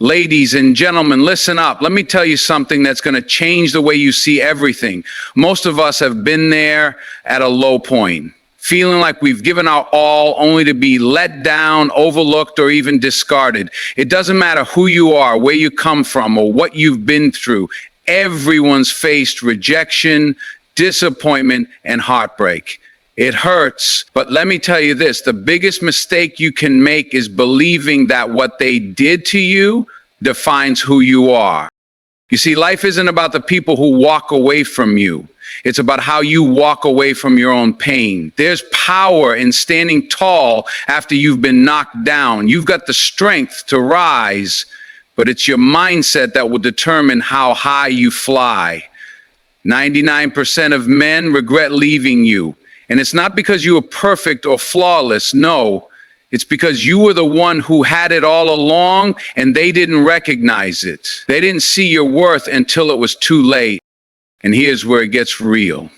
Ladies and gentlemen, listen up. Let me tell you something that's going to change the way you see everything. Most of us have been there at a low point, feeling like we've given our all only to be let down, overlooked, or even discarded. It doesn't matter who you are, where you come from, or what you've been through. Everyone's faced rejection, disappointment, and heartbreak. It hurts, but let me tell you this, the biggest mistake you can make is believing that what they did to you defines who you are. You see, life isn't about the people who walk away from you. It's about how you walk away from your own pain. There's power in standing tall after you've been knocked down. You've got the strength to rise, but it's your mindset that will determine how high you fly. 99% of men regret leaving you. And it's not because you were perfect or flawless. No, it's because you were the one who had it all along and they didn't recognize it. They didn't see your worth until it was too late. And here's where it gets real.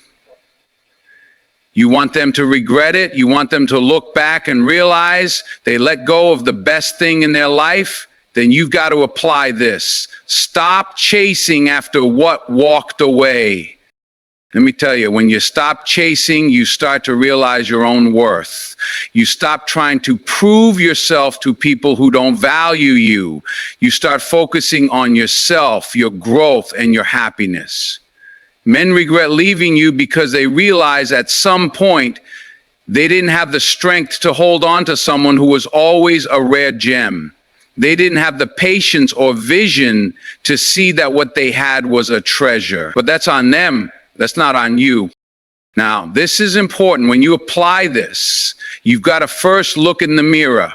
You want them to regret it. You want them to look back and realize they let go of the best thing in their life. Then you've got to apply this. Stop chasing after what walked away. Let me tell you, when you stop chasing, you start to realize your own worth. You stop trying to prove yourself to people who don't value you. You start focusing on yourself, your growth, and your happiness. Men regret leaving you because they realize at some point they didn't have the strength to hold on to someone who was always a rare gem. They didn't have the patience or vision to see that what they had was a treasure. But that's on them. That's not on you. Now, this is important. When you apply this, you've got to first look in the mirror.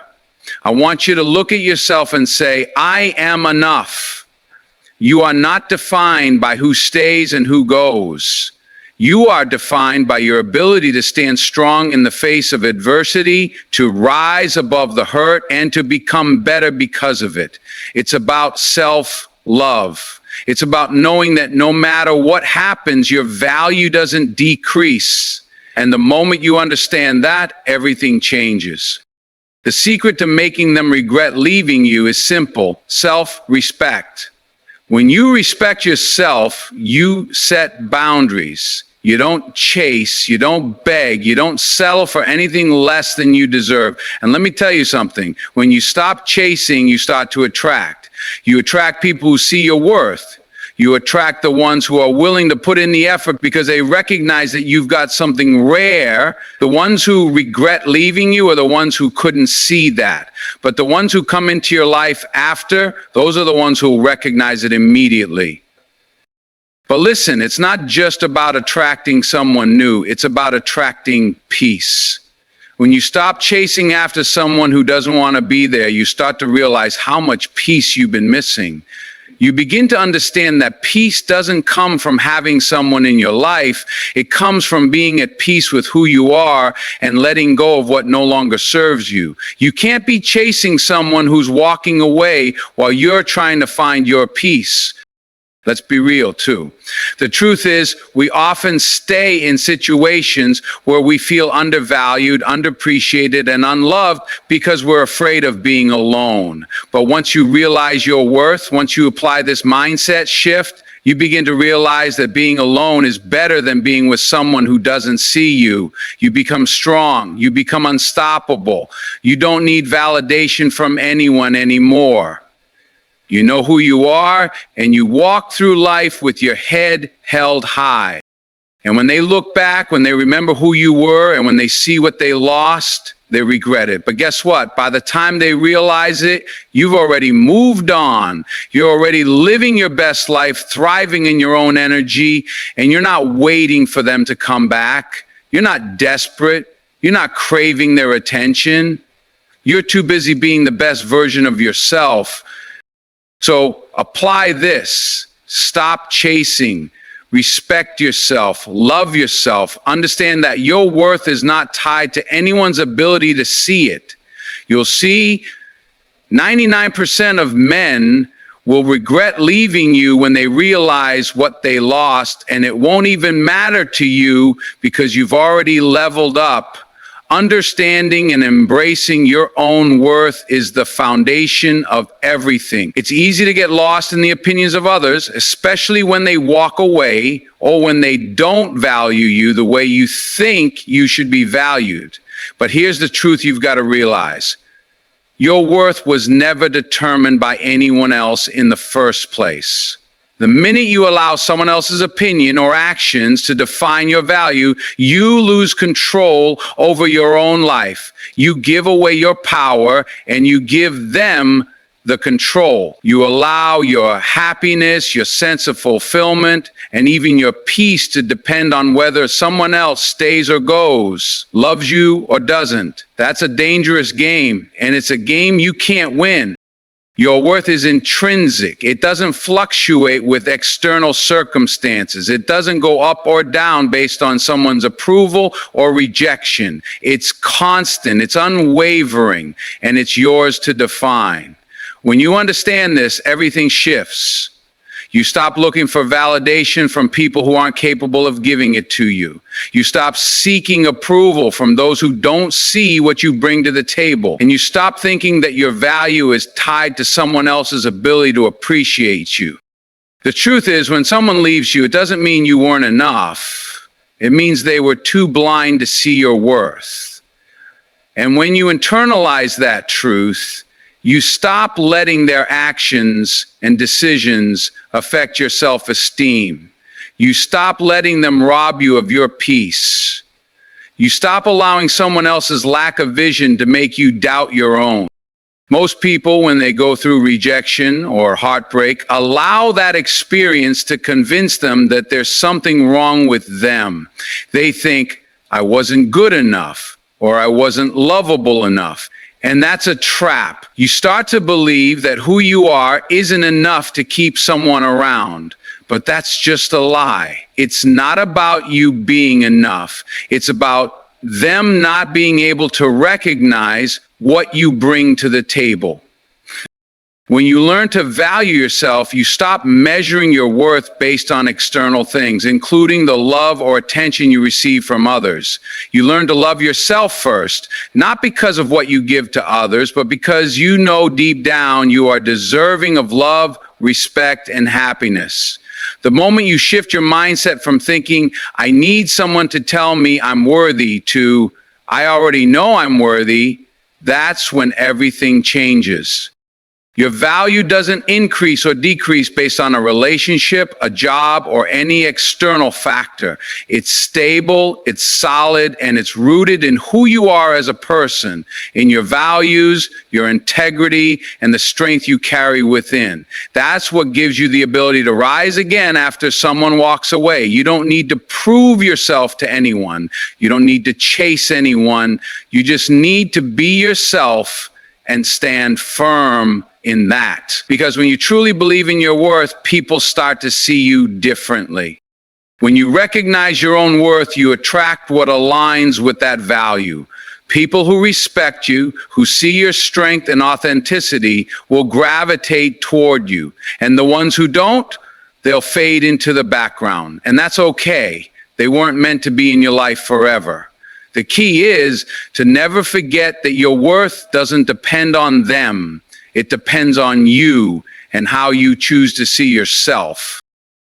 I want you to look at yourself and say, I am enough. You are not defined by who stays and who goes. You are defined by your ability to stand strong in the face of adversity, to rise above the hurt, and to become better because of it. It's about self-love. It's about knowing that no matter what happens, your value doesn't decrease. And the moment you understand that, everything changes. The secret to making them regret leaving you is simple: self-respect. When you respect yourself, you set boundaries. You don't chase, you don't beg, you don't settle for anything less than you deserve. And let me tell you something, when you stop chasing, you start to attract. You attract people who see your worth. You attract the ones who are willing to put in the effort because they recognize that you've got something rare. The ones who regret leaving you are the ones who couldn't see that. But the ones who come into your life after, those are the ones who will recognize it immediately. But listen, it's not just about attracting someone new. It's about attracting peace. When you stop chasing after someone who doesn't want to be there, you start to realize how much peace you've been missing. You begin to understand that peace doesn't come from having someone in your life. It comes from being at peace with who you are and letting go of what no longer serves you. You can't be chasing someone who's walking away while you're trying to find your peace. Let's be real, too. The truth is, we often stay in situations where we feel undervalued, underappreciated, and unloved because we're afraid of being alone. But once you realize your worth, once you apply this mindset shift, you begin to realize that being alone is better than being with someone who doesn't see you. You become strong. You become unstoppable. You don't need validation from anyone anymore. You know who you are, and you walk through life with your head held high. And when they look back, when they remember who you were, and when they see what they lost, they regret it. But guess what? By the time they realize it, you've already moved on. You're already living your best life, thriving in your own energy, and you're not waiting for them to come back. You're not desperate. You're not craving their attention. You're too busy being the best version of yourself. So apply this. Stop chasing. Respect yourself. Love yourself. Understand that your worth is not tied to anyone's ability to see it. You'll see 99% of men will regret leaving you when they realize what they lost, and it won't even matter to you because you've already leveled up. Understanding and embracing your own worth is the foundation of everything. It's easy to get lost in the opinions of others, especially when they walk away or when they don't value you the way you think you should be valued. But here's the truth you've got to realize. Your worth was never determined by anyone else in the first place. The minute you allow someone else's opinion or actions to define your value, you lose control over your own life. You give away your power and you give them the control. You allow your happiness, your sense of fulfillment, and even your peace to depend on whether someone else stays or goes, loves you or doesn't. That's a dangerous game, and it's a game you can't win. Your worth is intrinsic. It doesn't fluctuate with external circumstances. It doesn't go up or down based on someone's approval or rejection. It's constant, it's unwavering, and it's yours to define. When you understand this, everything shifts. You stop looking for validation from people who aren't capable of giving it to you. You stop seeking approval from those who don't see what you bring to the table. And you stop thinking that your value is tied to someone else's ability to appreciate you. The truth is, when someone leaves you, it doesn't mean you weren't enough. It means they were too blind to see your worth. And when you internalize that truth, you stop letting their actions and decisions affect your self-esteem. You stop letting them rob you of your peace. You stop allowing someone else's lack of vision to make you doubt your own. Most people, when they go through rejection or heartbreak, allow that experience to convince them that there's something wrong with them. They think, I wasn't good enough, or I wasn't lovable enough. And that's a trap. You start to believe that who you are isn't enough to keep someone around. But that's just a lie. It's not about you being enough. It's about them not being able to recognize what you bring to the table. When you learn to value yourself, you stop measuring your worth based on external things, including the love or attention you receive from others. You learn to love yourself first, not because of what you give to others, but because you know deep down you are deserving of love, respect, and happiness. The moment you shift your mindset from thinking, I need someone to tell me I'm worthy, to I already know I'm worthy, that's when everything changes. Your value doesn't increase or decrease based on a relationship, a job, or any external factor. It's stable, it's solid, and it's rooted in who you are as a person, in your values, your integrity, and the strength you carry within. That's what gives you the ability to rise again after someone walks away. You don't need to prove yourself to anyone. You don't need to chase anyone. You just need to be yourself and stand firm in that. Because when you truly believe in your worth, people start to see you differently. When you recognize your own worth, you attract what aligns with that value. People who respect you, who see your strength and authenticity, will gravitate toward you. And the ones who don't, they'll fade into the background. And that's okay. They weren't meant to be in your life forever. The key is to never forget that your worth doesn't depend on them. It depends on you and how you choose to see yourself.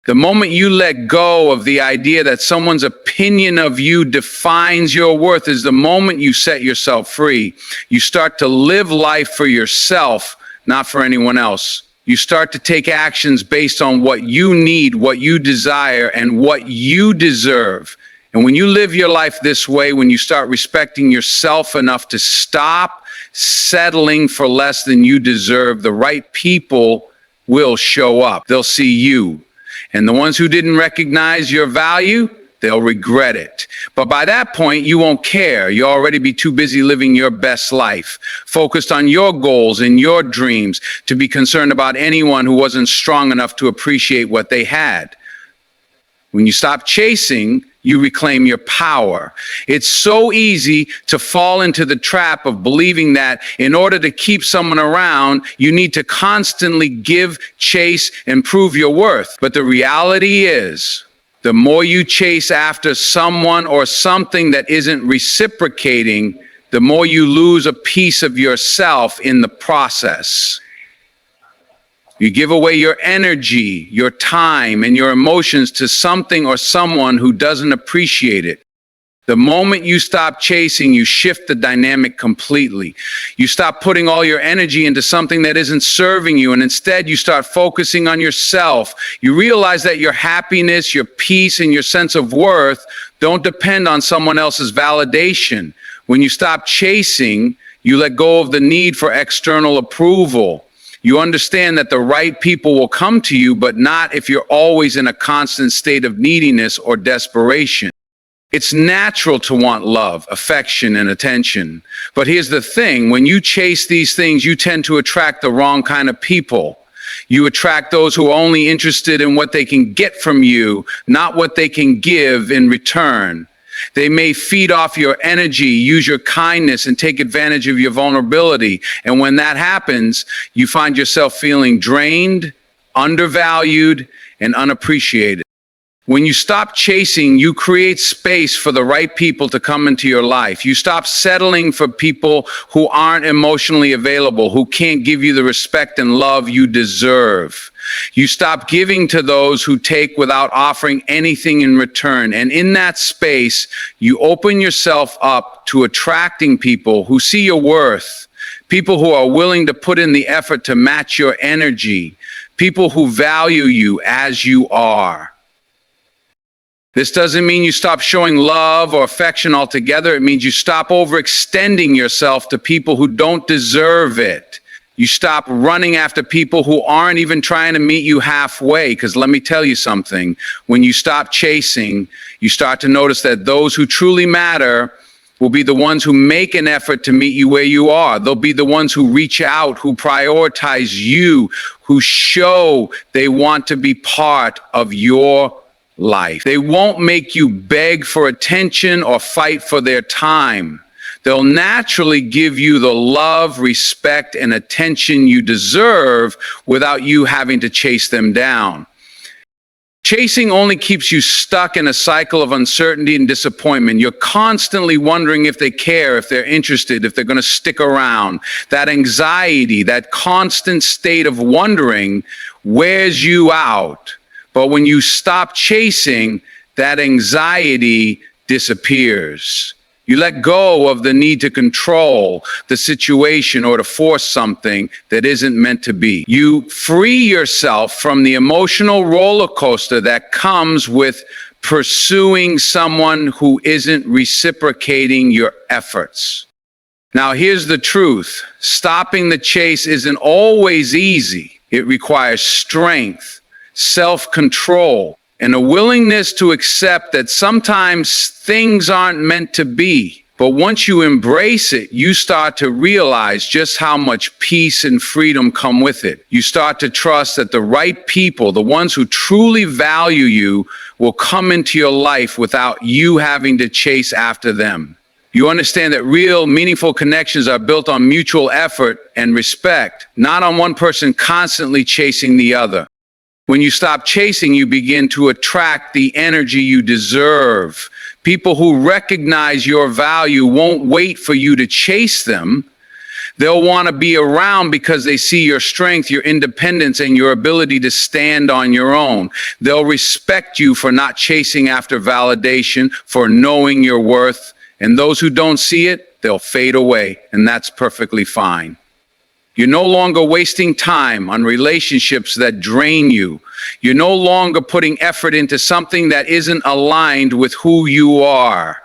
The moment you let go of the idea that someone's opinion of you defines your worth is the moment you set yourself free. You start to live life for yourself, not for anyone else. You start to take actions based on what you need, what you desire, and what you deserve. And when you live your life this way, when you start respecting yourself enough to stop settling for less than you deserve, the right people will show up. They'll see you. And the ones who didn't recognize your value, they'll regret it. But by that point, you won't care. You'll already be too busy living your best life, focused on your goals and your dreams, to be concerned about anyone who wasn't strong enough to appreciate what they had. When you stop chasing, you reclaim your power. It's so easy to fall into the trap of believing that in order to keep someone around, you need to constantly give, chase, and prove your worth. But the reality is, The more you chase after someone or something that isn't reciprocating, the more you lose a piece of yourself in the process. You give away your energy, your time, and your emotions to something or someone who doesn't appreciate it. The moment you stop chasing, you shift the dynamic completely. You stop putting all your energy into something that isn't serving you, and instead you start focusing on yourself. You realize that your happiness, your peace, and your sense of worth don't depend on someone else's validation. When you stop chasing, you let go of the need for external approval. You understand that the right people will come to you, but not if you're always in a constant state of neediness or desperation. It's natural to want love, affection, and attention. But here's the thing, when you chase these things, you tend to attract the wrong kind of people. You attract those who are only interested in what they can get from you, not what they can give in return. They may feed off your energy, use your kindness, and take advantage of your vulnerability. And when that happens, you find yourself feeling drained, undervalued, and unappreciated. When you stop chasing, you create space for the right people to come into your life. You stop settling for people who aren't emotionally available, who can't give you the respect and love you deserve. You stop giving to those who take without offering anything in return. And in that space, you open yourself up to attracting people who see your worth, people who are willing to put in the effort to match your energy, people who value you as you are. This doesn't mean you stop showing love or affection altogether. It means you stop overextending yourself to people who don't deserve it. You stop running after people who aren't even trying to meet you halfway. Because let me tell you something, when you stop chasing, you start to notice that those who truly matter will be the ones who make an effort to meet you where you are. They'll be the ones who reach out, who prioritize you, who show they want to be part of your life. They won't make you beg for attention or fight for their time. They'll naturally give you the love, respect, and attention you deserve without you having to chase them down. Chasing only keeps you stuck in a cycle of uncertainty and disappointment. You're constantly wondering if they care, if they're interested, if they're going to stick around. That anxiety, that constant state of wondering wears you out. But when you stop chasing, that anxiety disappears. You let go of the need to control the situation or to force something that isn't meant to be. You free yourself from the emotional roller coaster that comes with pursuing someone who isn't reciprocating your efforts. Now, here's the truth. Stopping the chase isn't always easy. It requires strength, self-control, and a willingness to accept that sometimes things aren't meant to be. But once you embrace it, you start to realize just how much peace and freedom come with it. You start to trust that the right people, the ones who truly value you, will come into your life without you having to chase after them. You understand that real, meaningful connections are built on mutual effort and respect, not on one person constantly chasing the other. When you stop chasing, you begin to attract the energy you deserve. People who recognize your value won't wait for you to chase them. They'll want to be around because they see your strength, your independence, and your ability to stand on your own. They'll respect you for not chasing after validation, for knowing your worth. And those who don't see it, they'll fade away, and that's perfectly fine. You're no longer wasting time on relationships that drain you. You're no longer putting effort into something that isn't aligned with who you are.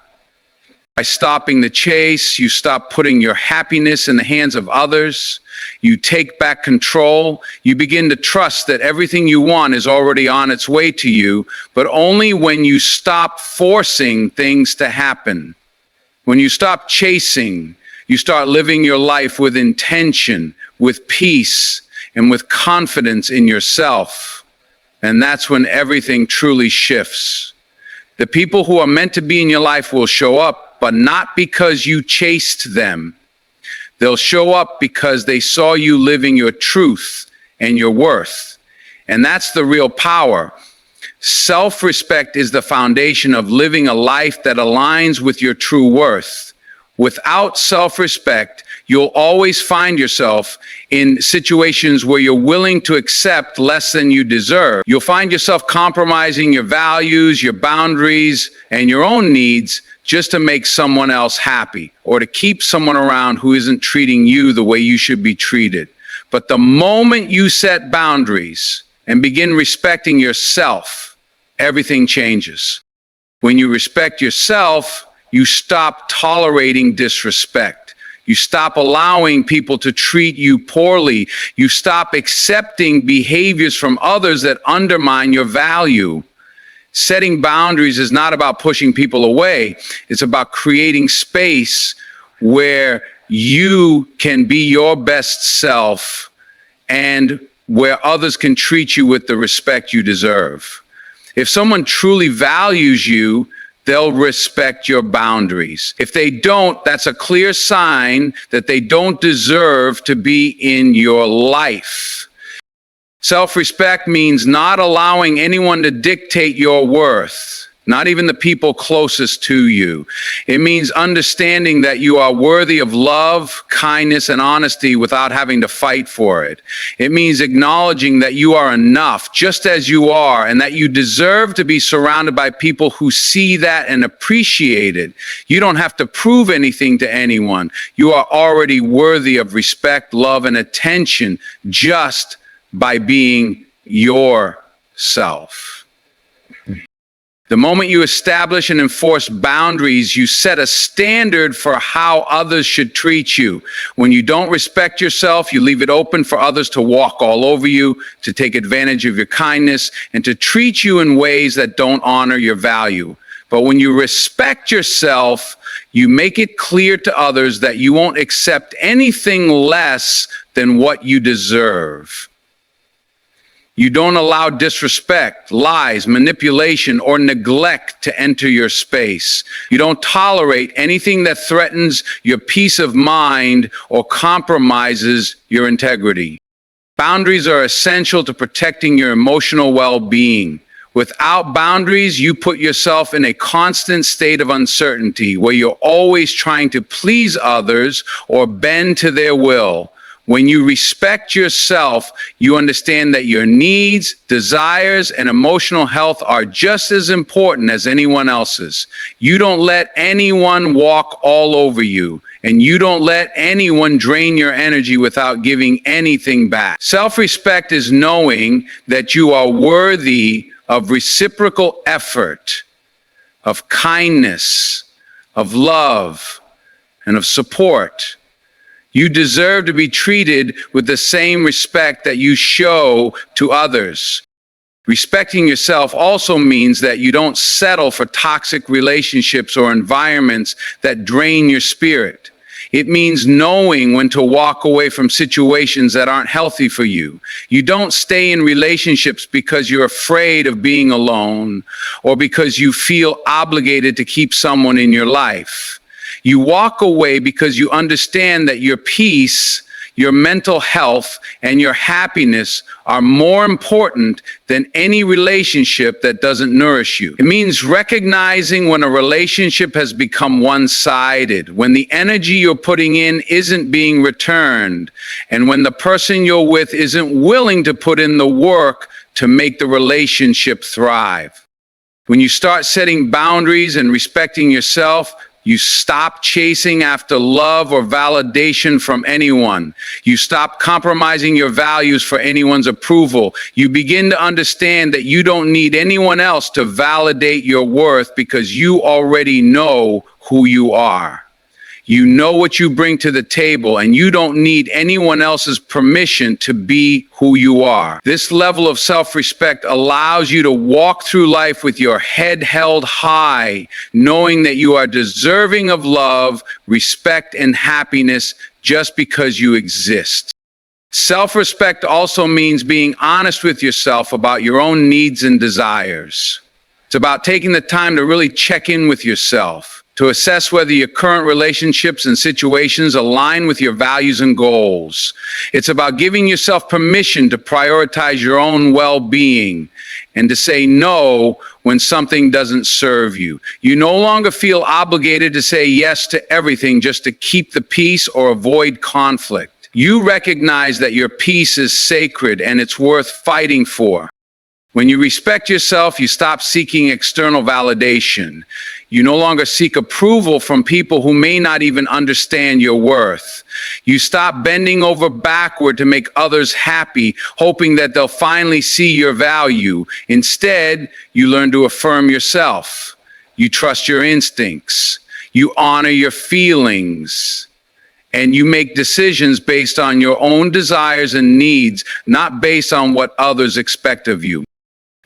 By stopping the chase, you stop putting your happiness in the hands of others. You take back control. You begin to trust that everything you want is already on its way to you, but only when you stop forcing things to happen. When you stop chasing, you start living your life with intention, with peace, and with confidence in yourself. And that's when everything truly shifts. The people who are meant to be in your life will show up, but not because you chased them. They'll show up because they saw you living your truth and your worth. And that's the real power. Self-respect is the foundation of living a life that aligns with your true worth. Without self-respect, you'll always find yourself in situations where you're willing to accept less than you deserve. You'll find yourself compromising your values, your boundaries, and your own needs just to make someone else happy or to keep someone around who isn't treating you the way you should be treated. But the moment you set boundaries and begin respecting yourself, everything changes. When you respect yourself, you stop tolerating disrespect. You stop allowing people to treat you poorly. You stop accepting behaviors from others that undermine your value. Setting boundaries is not about pushing people away. It's about creating space where you can be your best self and where others can treat you with the respect you deserve. If someone truly values you, they'll respect your boundaries. If they don't, that's a clear sign that they don't deserve to be in your life. Self-respect means not allowing anyone to dictate your worth, not even the people closest to you. It means understanding that you are worthy of love, kindness, and honesty without having to fight for it. It means acknowledging that you are enough just as you are and that you deserve to be surrounded by people who see that and appreciate it. You don't have to prove anything to anyone. You are already worthy of respect, love, and attention just by being yourself. The moment you establish and enforce boundaries, you set a standard for how others should treat you. When you don't respect yourself, you leave it open for others to walk all over you, to take advantage of your kindness, and to treat you in ways that don't honor your value. But when you respect yourself, you make it clear to others that you won't accept anything less than what you deserve. You don't allow disrespect, lies, manipulation, or neglect to enter your space. You don't tolerate anything that threatens your peace of mind or compromises your integrity. Boundaries are essential to protecting your emotional well-being. Without boundaries, you put yourself in a constant state of uncertainty where you're always trying to please others or bend to their will. When you respect yourself, you understand that your needs, desires, and emotional health are just as important as anyone else's. You don't let anyone walk all over you, and you don't let anyone drain your energy without giving anything back. Self-respect is knowing that you are worthy of reciprocal effort, of kindness, of love, and of support. You deserve to be treated with the same respect that you show to others. Respecting yourself also means that you don't settle for toxic relationships or environments that drain your spirit. It means knowing when to walk away from situations that aren't healthy for you. You don't stay in relationships because you're afraid of being alone or because you feel obligated to keep someone in your life. You walk away because you understand that your peace, your mental health, and your happiness are more important than any relationship that doesn't nourish you. It means recognizing when a relationship has become one-sided, when the energy you're putting in isn't being returned, and when the person you're with isn't willing to put in the work to make the relationship thrive. When you start setting boundaries and respecting yourself, you stop chasing after love or validation from anyone. You stop compromising your values for anyone's approval. You begin to understand that you don't need anyone else to validate your worth because you already know who you are. You know what you bring to the table, and you don't need anyone else's permission to be who you are. This level of self-respect allows you to walk through life with your head held high, knowing that you are deserving of love, respect, and happiness just because you exist. Self-respect also means being honest with yourself about your own needs and desires. It's about taking the time to really check in with yourself. to assess whether your current relationships and situations align with your values and goals. It's about giving yourself permission to prioritize your own well-being and to say no when something doesn't serve you. You no longer feel obligated to say yes to everything just to keep the peace or avoid conflict. You recognize that your peace is sacred and it's worth fighting for. When you respect yourself, you stop seeking external validation. You no longer seek approval from people who may not even understand your worth. You stop bending over backward to make others happy, hoping that they'll finally see your value. Instead, you learn to affirm yourself. You trust your instincts. You honor your feelings. And you make decisions based on your own desires and needs, not based on what others expect of you.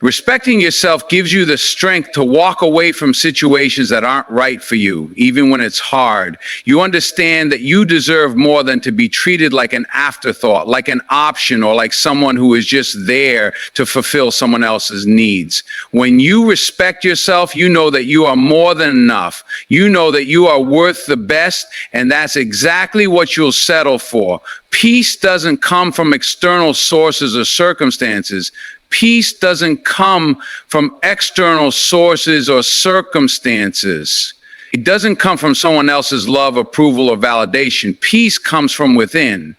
Respecting yourself gives you the strength to walk away from situations that aren't right for you, even when it's hard. You understand that you deserve more than to be treated like an afterthought, like an option, or like someone who is just there to fulfill someone else's needs. When you respect yourself, you know that you are more than enough. You know that you are worth the best, and that's exactly what you'll settle for. Peace doesn't come from external sources or circumstances. Peace doesn't come from external sources or circumstances. It doesn't come from someone else's love, approval, or validation. Peace comes from within.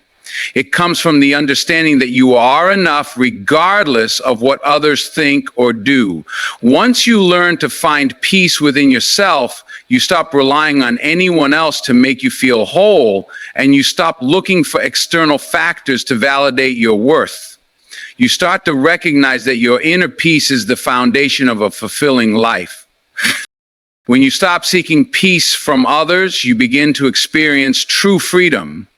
It comes from the understanding that you are enough regardless of what others think or do. Once you learn to find peace within yourself, you stop relying on anyone else to make you feel whole, and you stop looking for external factors to validate your worth. You start to recognize that your inner peace is the foundation of a fulfilling life. When you stop seeking peace from others, you begin to experience true freedom.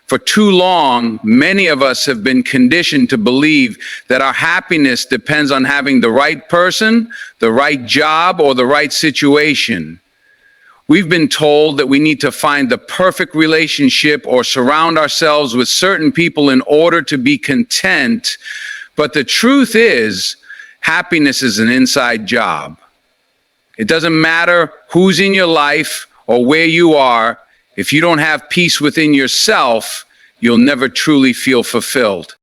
For too long, many of us have been conditioned to believe that our happiness depends on having the right person, the right job, or the right situation. We've been told that we need to find the perfect relationship or surround ourselves with certain people in order to be content. But the truth is, happiness is an inside job. It doesn't matter who's in your life or where you are. If you don't have peace within yourself, you'll never truly feel fulfilled.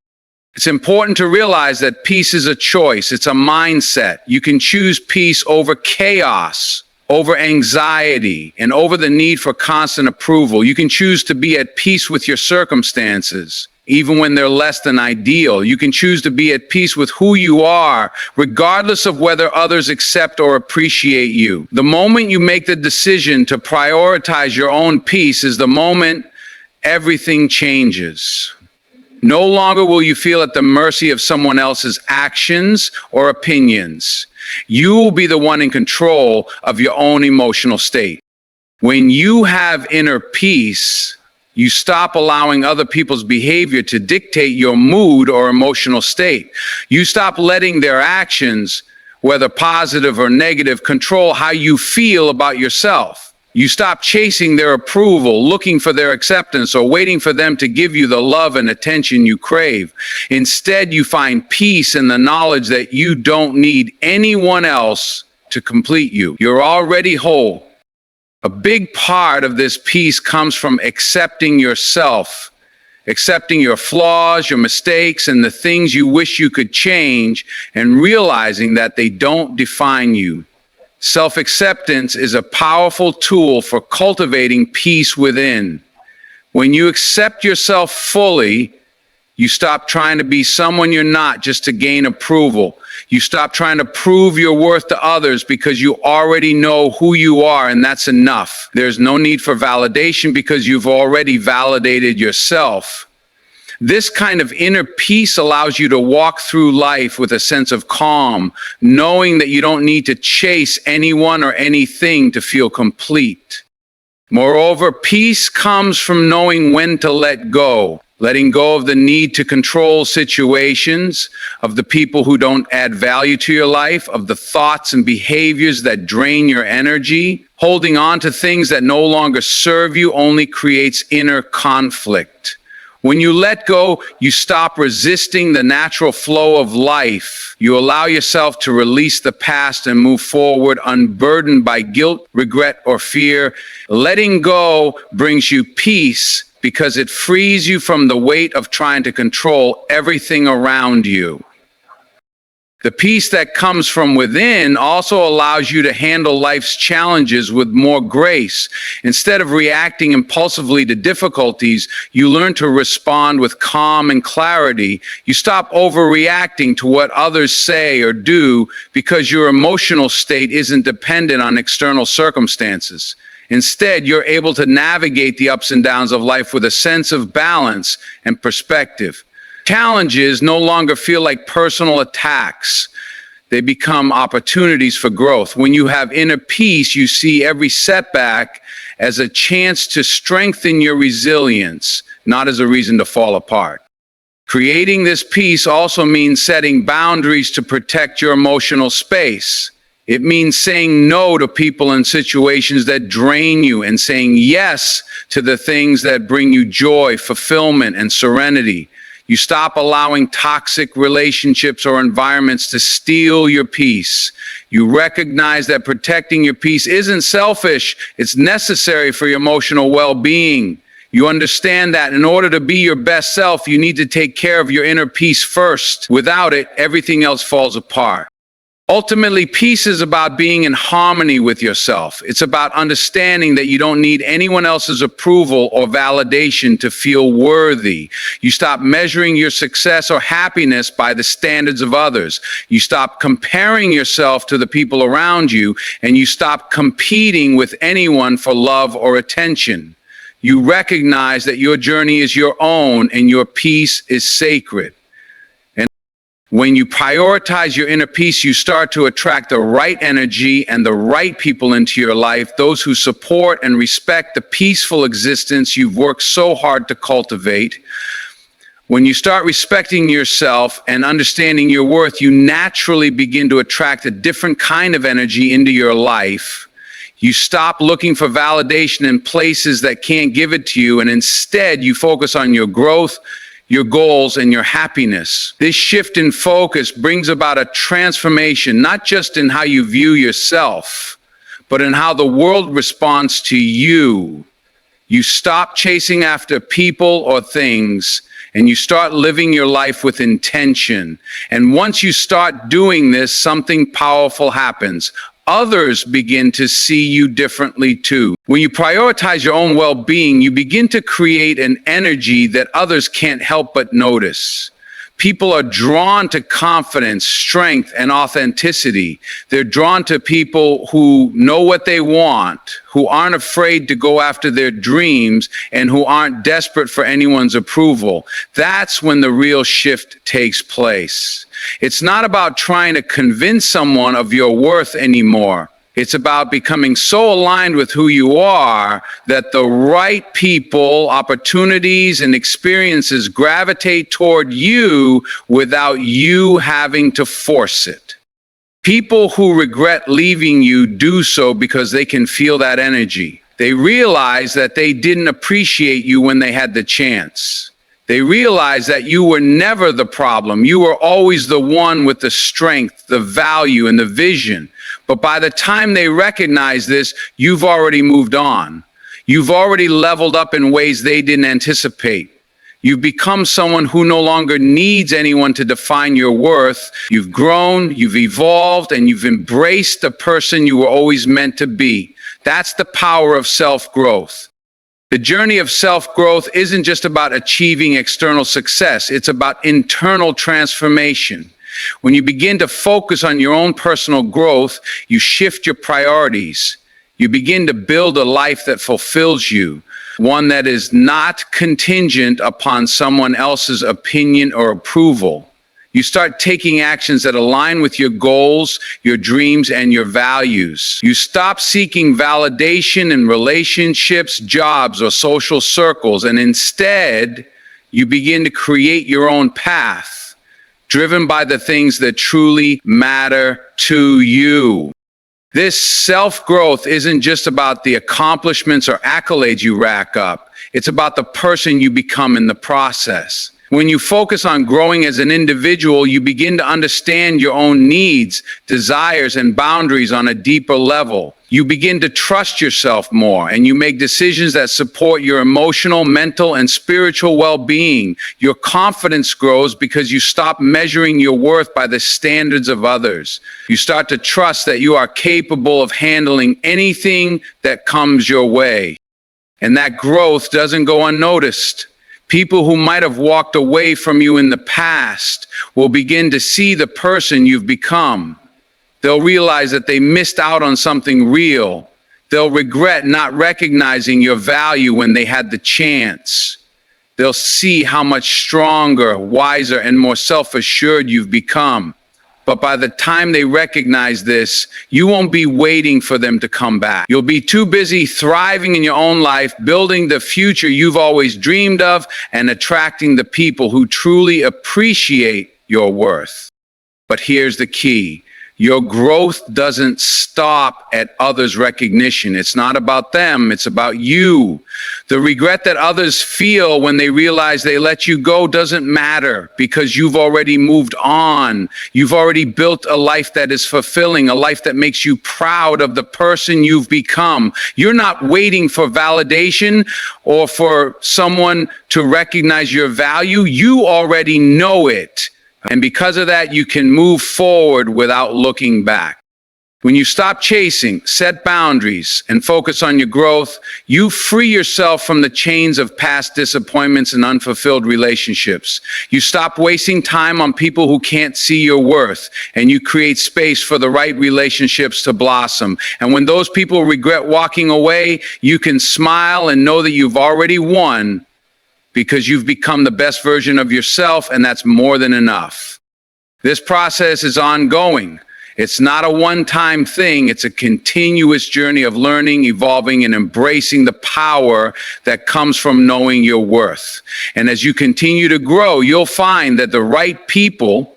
It's important to realize that peace is a choice. It's a mindset. You can choose peace over chaos, over anxiety, and over the need for constant approval. You can choose to be at peace with your circumstances, even when they're less than ideal. You can choose to be at peace with who you are, regardless of whether others accept or appreciate you. The moment you make the decision to prioritize your own peace is the moment everything changes. No longer will you feel at the mercy of someone else's actions or opinions. You will be the one in control of your own emotional state. When you have inner peace, you stop allowing other people's behavior to dictate your mood or emotional state. You stop letting their actions, whether positive or negative, control how you feel about yourself. You stop chasing their approval, looking for their acceptance, or waiting for them to give you the love and attention you crave. Instead, you find peace in the knowledge that you don't need anyone else to complete you. You're already whole. A big part of this peace comes from accepting yourself, accepting your flaws, your mistakes, and the things you wish you could change, and realizing that they don't define you. Self-acceptance is a powerful tool for cultivating peace within. When you accept yourself fully, you stop trying to be someone you're not just to gain approval. You stop trying to prove your worth to others because you already know who you are, and that's enough. There's no need for validation because you've already validated yourself. This kind of inner peace allows you to walk through life with a sense of calm, knowing that you don't need to chase anyone or anything to feel complete. Moreover, peace comes from knowing when to let go, letting go of the need to control situations, of the people who don't add value to your life, of the thoughts and behaviors that drain your energy. Holding on to things that no longer serve you only creates inner conflict. When you let go, you stop resisting the natural flow of life. You allow yourself to release the past and move forward unburdened by guilt, regret, or fear. Letting go brings you peace because it frees you from the weight of trying to control everything around you. The peace that comes from within also allows you to handle life's challenges with more grace. Instead of reacting impulsively to difficulties, you learn to respond with calm and clarity. You stop overreacting to what others say or do because your emotional state isn't dependent on external circumstances. Instead, you're able to navigate the ups and downs of life with a sense of balance and perspective. Challenges no longer feel like personal attacks. They become opportunities for growth. When you have inner peace, you see every setback as a chance to strengthen your resilience, not as a reason to fall apart. Creating this peace also means setting boundaries to protect your emotional space. It means saying no to people and situations that drain you and saying yes to the things that bring you joy, fulfillment, and serenity. You stop allowing toxic relationships or environments to steal your peace. You recognize that protecting your peace isn't selfish, it's necessary for your emotional well-being. You understand that in order to be your best self, you need to take care of your inner peace first. Without it, everything else falls apart. Ultimately, peace is about being in harmony with yourself. It's about understanding that you don't need anyone else's approval or validation to feel worthy. You stop measuring your success or happiness by the standards of others. You stop comparing yourself to the people around you, and you stop competing with anyone for love or attention. You recognize that your journey is your own and your peace is sacred. When you prioritize your inner peace, you start to attract the right energy and the right people into your life, those who support and respect the peaceful existence you've worked so hard to cultivate. When you start respecting yourself and understanding your worth, you naturally begin to attract a different kind of energy into your life. You stop looking for validation in places that can't give it to you, and instead you focus on your growth, your goals, and your happiness. This shift in focus brings about a transformation, not just in how you view yourself, but in how the world responds to you. You stop chasing after people or things, and you start living your life with intention. And once you start doing this, something powerful happens. Others begin to see you differently too. When you prioritize your own well-being, you begin to create an energy that others can't help but notice. People are drawn to confidence, strength, and authenticity. They're drawn to people who know what they want, who aren't afraid to go after their dreams, and who aren't desperate for anyone's approval. That's when the real shift takes place. It's not about trying to convince someone of your worth anymore. It's about becoming so aligned with who you are that the right people, opportunities, and experiences gravitate toward you without you having to force it. People who regret leaving you do so because they can feel that energy. They realize that they didn't appreciate you when they had the chance. They realize that you were never the problem. You were always the one with the strength, the value, and the vision. But by the time they recognize this, you've already moved on. You've already leveled up in ways they didn't anticipate. You've become someone who no longer needs anyone to define your worth. You've grown, you've evolved, and you've embraced the person you were always meant to be. That's the power of self-growth. The journey of self-growth isn't just about achieving external success. It's about internal transformation. When you begin to focus on your own personal growth, you shift your priorities. You begin to build a life that fulfills you, one that is not contingent upon someone else's opinion or approval. You start taking actions that align with your goals, your dreams, and your values. You stop seeking validation in relationships, jobs, or social circles, and instead, you begin to create your own path, driven by the things that truly matter to you. This self-growth isn't just about the accomplishments or accolades you rack up. It's about the person you become in the process. When you focus on growing as an individual, you begin to understand your own needs, desires, and boundaries on a deeper level. You begin to trust yourself more, and you make decisions that support your emotional, mental, and spiritual well-being. Your confidence grows because you stop measuring your worth by the standards of others. You start to trust that you are capable of handling anything that comes your way. And that growth doesn't go unnoticed. People who might have walked away from you in the past will begin to see the person you've become. They'll realize that they missed out on something real. They'll regret not recognizing your value when they had the chance. They'll see how much stronger, wiser, and more self-assured you've become. But by the time they recognize this, you won't be waiting for them to come back. You'll be too busy thriving in your own life, building the future you've always dreamed of, and attracting the people who truly appreciate your worth. But here's the key. Your growth doesn't stop at others' recognition. It's not about them, it's about you. The regret that others feel when they realize they let you go doesn't matter because you've already moved on. You've already built a life that is fulfilling, a life that makes you proud of the person you've become. You're not waiting for validation or for someone to recognize your value. You already know it. And because of that, you can move forward without looking back. When you stop chasing, set boundaries, and focus on your growth, you free yourself from the chains of past disappointments and unfulfilled relationships. You stop wasting time on people who can't see your worth, and you create space for the right relationships to blossom. And when those people regret walking away, you can smile and know that you've already won, because you've become the best version of yourself, and that's more than enough. This process is ongoing. It's not a one-time thing. It's a continuous journey of learning, evolving, and embracing the power that comes from knowing your worth. And as you continue to grow, you'll find that the right people,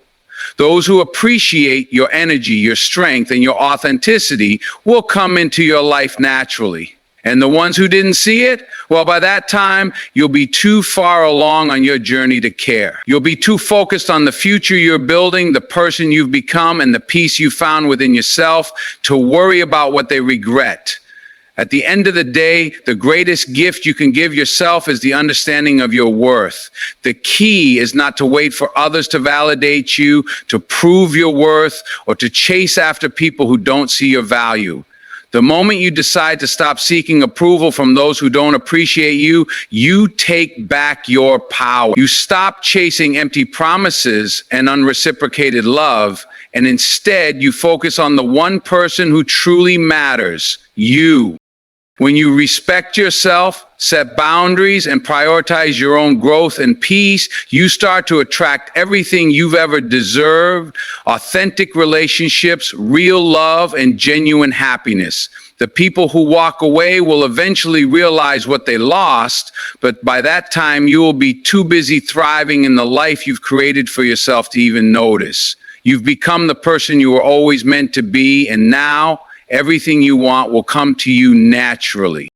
those who appreciate your energy, your strength, and your authenticity, will come into your life naturally. And the ones who didn't see it, well, by that time, you'll be too far along on your journey to care. You'll be too focused on the future you're building, the person you've become, and the peace you found within yourself to worry about what they regret. At the end of the day, the greatest gift you can give yourself is the understanding of your worth. The key is not to wait for others to validate you, to prove your worth, or to chase after people who don't see your value. The moment you decide to stop seeking approval from those who don't appreciate you, you take back your power. You stop chasing empty promises and unreciprocated love, and instead you focus on the one person who truly matters, you. When you respect yourself, set boundaries, and prioritize your own growth and peace, you start to attract everything you've ever deserved: authentic relationships, real love, and genuine happiness. The people who walk away will eventually realize what they lost, but by that time, you will be too busy thriving in the life you've created for yourself to even notice. You've become the person you were always meant to be, and now everything you want will come to you naturally.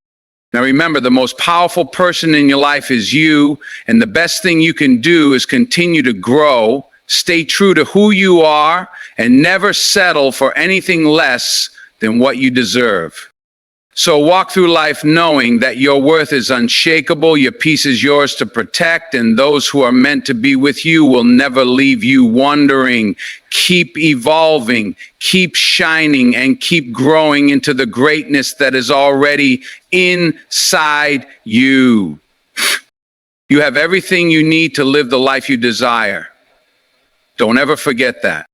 Now remember, the most powerful person in your life is you, and the best thing you can do is continue to grow, stay true to who you are, and never settle for anything less than what you deserve. So walk through life knowing that your worth is unshakable, your peace is yours to protect, and those who are meant to be with you will never leave you wondering. Keep evolving, keep shining, and keep growing into the greatness that is already inside you. You have everything you need to live the life you desire. Don't ever forget that.